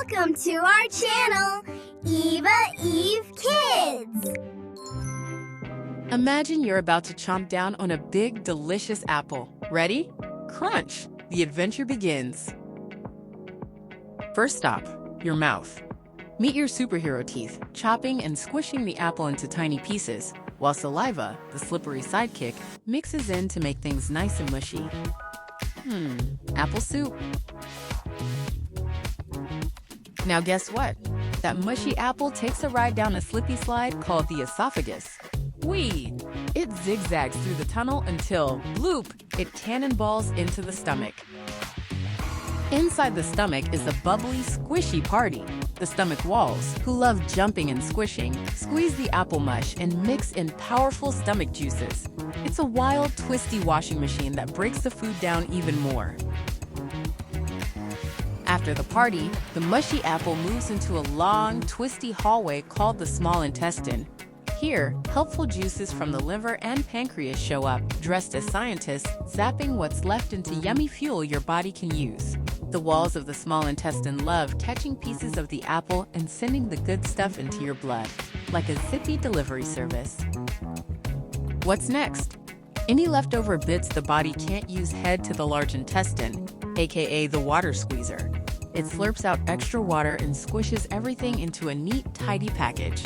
Welcome to our channel, Eve Kids! Imagine you're about to chomp down on a big, delicious apple. Ready? Crunch! The adventure begins. First stop, your mouth. Meet your superhero teeth, chopping and squishing the apple into tiny pieces, while saliva, the slippery sidekick, mixes in to make things nice and mushy. Apple soup? Now guess what? That mushy apple takes a ride down a slippy slide called the esophagus. Whee! It zigzags through the tunnel until, bloop, it cannonballs into the stomach. Inside the stomach is a bubbly, squishy party. The stomach walls, who love jumping and squishing, squeeze the apple mush and mix in powerful stomach juices. It's a wild, twisty washing machine that breaks the food down even more. After the party, the mushy apple moves into a long, twisty hallway called the small intestine. Here, helpful juices from the liver and pancreas show up, dressed as scientists, zapping what's left into yummy fuel your body can use. The walls of the small intestine love catching pieces of the apple and sending the good stuff into your blood, like a zippy delivery service. What's next? Any leftover bits the body can't use head to the large intestine, aka the water squeezer. It slurps out extra water and squishes everything into a neat, tidy package.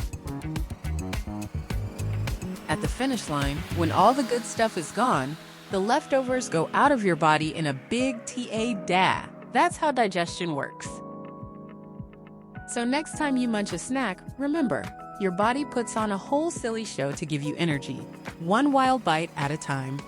At the finish line, when all the good stuff is gone, the leftovers go out of your body in a big ta-da. That's how digestion works. So next time you munch a snack, remember, your body puts on a whole silly show to give you energy, one wild bite at a time.